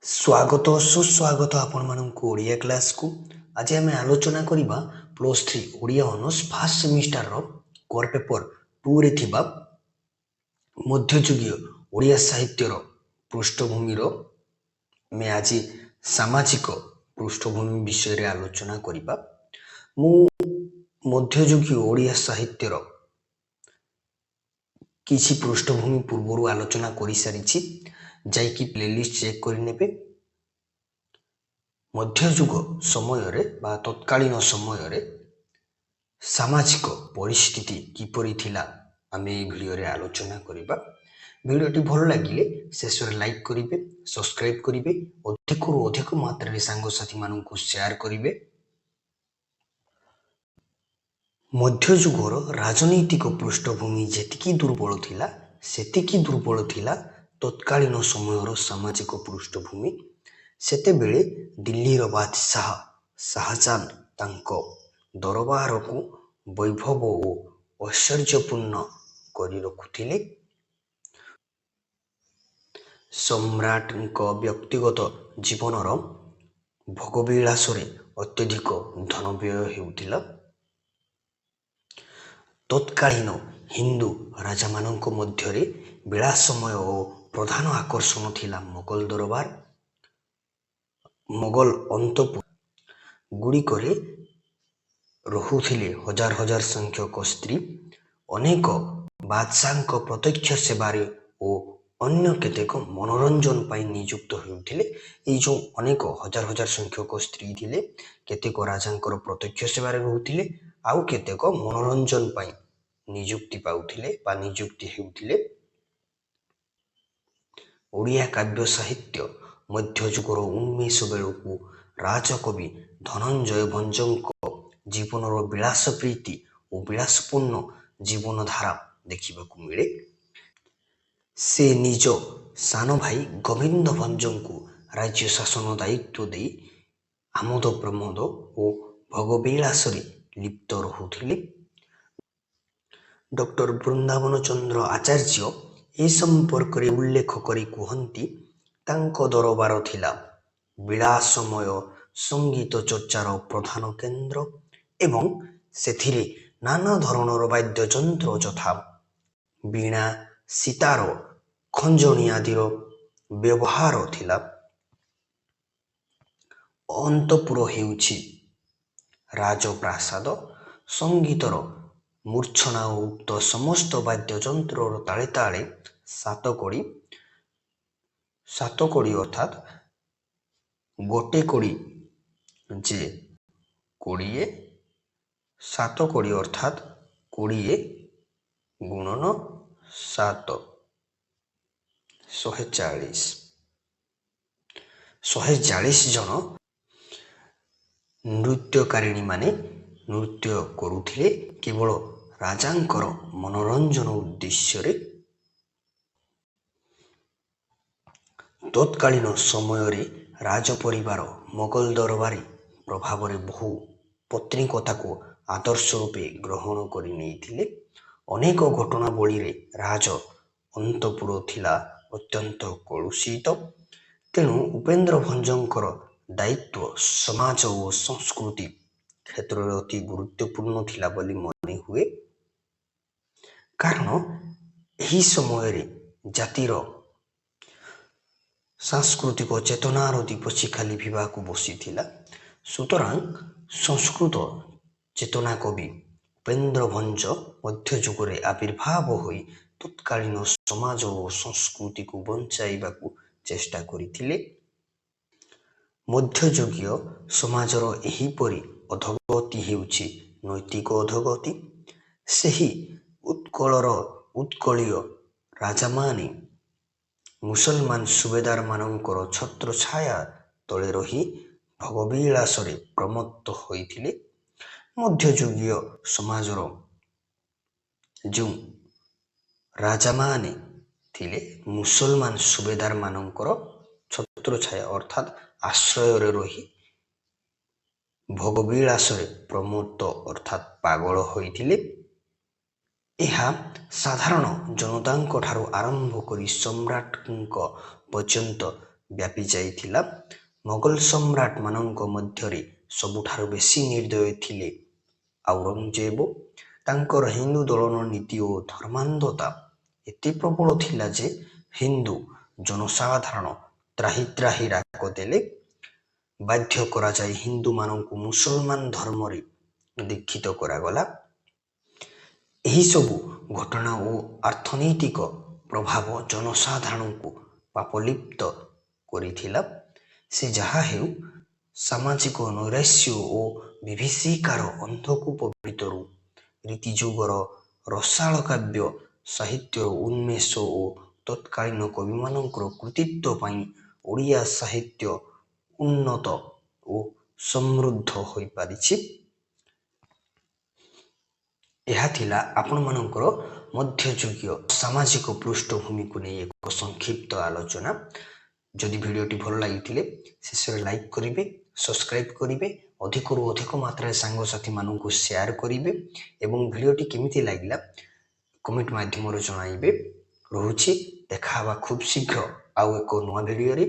स्वागत सुस्वागत आपण मानक ओडिया क्लास को आज आम आलोचना करवा +3 ओडिया ऑनर्स फर्स्ट सेमिस्टर रो कोर पेपर 2 रे थिबा मध्ययुगीय ओडिया साहित्य रो पृष्ठभूमि रो मैं आज सामाजिक पृष्ठभूमि विषय रे आलोचना करवा मु मध्ययुगीय ओडिया साहित्य रो किसी पृष्ठभूमि पूर्व आलोचना कर सारी जाइकी प्लेलिस्ट चेक करने मध्ययुग समय बा तत्कालीन समय सामाजिक परिस्थिति किपरि थिला आमे ए भिडियो रे आलोचना करिबा। भिडियोटी भल लागिले शेष रे लाइक करिवे, सब्सक्राइब करिवे, अधिकरु अधिक मात्रा रे सांगसाथी मानकु शेयर करिवे। मध्ययुगर राजनैतिक पृष्ठभूमि जेतिकी दुर्बल थिला सेतिकी दुर्बल थिला तत्कालीन समयर सामाजिक पृष्ठभूमि। सेतेबेले दिल्लीर बादशाह शाहजान तांको दरबार को वैभव और ऐश्वर्यपूर्ण करी रखुथिले। सम्राट व्यक्तिगत जीवनर भोगविलास अत्यधिक धन व्यय हेउथिला। तत्कालीन हिंदू राजा मानक मध्यरे विलासमय और प्रधान आकर्षण थिला मोगल दरबार। मोगल अंतपुर गुड़िकरे रहुथिले हजार हजार संख्यक स्त्री। अनेक बादशाह प्रत्यक्ष सेवारे और अन्य केतेक मनोरंजन पाई नियुक्त होउथिले। ए जो अनेक हजार हजार संख्यक स्त्री थिले केतेक राजांकर प्रत्यक्ष सेवारे रहुथिले आउ केतेक मनोरंजन पाई नियुक्ति पाउथिले बा नियुक्ति हेउथिले। ओडिया काव्य साहित्य मध्ययुगर उन्मेष बेलू राजकवि धनंजय भंजक जीवनर विलास प्रीति और विलासपूर्ण जीवन धारा देखा मिले। से निज सान भाई गोविंद भंजक राज्य शासन दायित्व दे आमोद प्रमोद और भोगविलास लिप्त रहुथिले। डॉक्टर वृंदावन चंद्र आचार्य ए संपर्क रे उल्लेख करी कहती तांको दरबार थिला विलासमय संगीत चर्चार प्रधान केन्द्र एवं सेथिरे नाना धरणर वाद्ययंत्र यथा वीणा सितार खंजणी आदिर व्यवहार थिला। अंतपुर हेउछि राजप्रासाद। संगीतर मूर्छना उक्त समस्त वाद्ययंत्र ताले ताले सातकड़ी अर्थात गोटे कड़ी जे 20 सातकड़ी अर्थात 20 गुणन 7 140 जन नृत्यकारिणी माने नृत्य करुथिले केवल राजांकर मनोरंजन उद्देश्य। तत्कालीन समय रे राजपरिवार मोगल दरबारी प्रभाव रे बहु पत्रिकता को आदर्श रूपे ग्रहण करि नेइथिले। अनेक घटनावली रे राज अंतपुर थिला अत्यंत कलुषित। तेणु उपेन्द्र भंजकर दायित्व समाज और संस्कृति क्षेत्र में अति गुरुत्वपूर्ण थिला बोली मने हुए। कारण यही समय रे जातिर सांस्कृतिक चेतनार दीप शिखा लिभिबाकु बसिथिला। सुतरां संस्कृत चेतना कवि उपेन्द्र भंज मध्ययुगरे आविर्भाव होई तत्कालीन समाज और संस्कृति को बंचाइबाकु चेष्टा करिथिले। मध्ययुगीय समाजर एहीपरि अधोगति हेउछि नैतिक अधोगति। सेही उत्कलीय राजा माने मुसलमान सुबेदार मानकर छत्र छाया तले रही भोगविलास प्रमत्त होइथिले। मध्ययुगीय समाजर जो राजा माने थिले मुसलमान सुबेदार मानकर छत्र छाया अर्थात आश्रय रही भोगविलास प्रमत्त अर्थात पागल होइथिले। यह साधारण जनता ठारू आरंभ करी सम्राट पर्यंत ବ୍ୟାପି ଯାଇଥିଲା। ମୋଗଲ ସମ୍ରାଟମାନଙ୍କ ମଧ୍ୟରେ ସବୁଠାରୁ ବେଶୀ ନିର୍ଦ୍ଦୟ ଥିଲେ ଔରଙ୍ଗଜେବ। ତାଙ୍କର ହିନ୍ଦୁ ଦଳନ ନୀତି ଓ ଧର୍ମାନ୍ଧତା ଏତେ ପ୍ରବଳ ଥିଲା ଯେ ହିନ୍ଦୁ ଜନସାଧାରଣ ତ୍ରାହି ତ୍ରାହି ଡାକ ଦେଲେ। ବାଧ୍ୟ କରାଯାଇ ହିନ୍ଦୁମାନଙ୍କୁ ମୁସଲମାନ ଧର୍ମରେ ଦୀକ୍ଷିତ କରାଗଲା। ଏହିସବୁ ଘଟଣା ଓ ଅର୍ଥନୈତିକ ପ୍ରଭାବ ଜନସାଧାରଣଙ୍କୁ ପାପଲିପ୍ତ କରିଥିଲା। ସେ ଯାହା ହେଉ, ସାମାଜିକ ନୈରାଶ୍ୟ ଓ ବିଭୀଷିକାର ଅନ୍ଧକୂପ ଭିତରୁ ରୀତିଯୁଗର ରସାଳ କାବ୍ୟ ସାହିତ୍ୟର ଉନ୍ମେଷ ଓ ତତ୍କାଳୀନ କବିମାନଙ୍କର କୃତିତ୍ୱ ପାଇଁ ଓଡ଼ିଆ ସାହିତ୍ୟ ଉନ୍ନତ ଓ ସମୃଦ୍ଧ ହୋଇପାରିଛି। ଏହା ଥିଲା ଆପଣମାନଙ୍କର ମଧ୍ୟଯୁଗୀୟ ସାମାଜିକ ପୃଷ୍ଠଭୂମିକୁ ନେଇ ଏକ ସଂକ୍ଷିପ୍ତ ଆଲୋଚନା। ଯଦି ଭିଡ଼ିଓଟି ଭଲ ଲାଗିଥିଲେ ଶେଷରେ ଲାଇକ୍ କରିବେ, ସବସ୍କ୍ରାଇବ୍ କରିବେ, ଅଧିକରୁ ଅଧିକ ମାତ୍ରାରେ ସାଙ୍ଗସାଥିମାନଙ୍କୁ ସେୟାର କରିବେ ଏବଂ ଭିଡ଼ିଓଟି କେମିତି ଲାଗିଲା କମେଣ୍ଟ ମାଧ୍ୟମରେ ଜଣାଇବେ। ରହୁଛି, ଦେଖା ହେବା ଖୁବ୍ ଶୀଘ୍ର ଆଉ ଏକ ନୂଆ ଭିଡ଼ିଓରେ।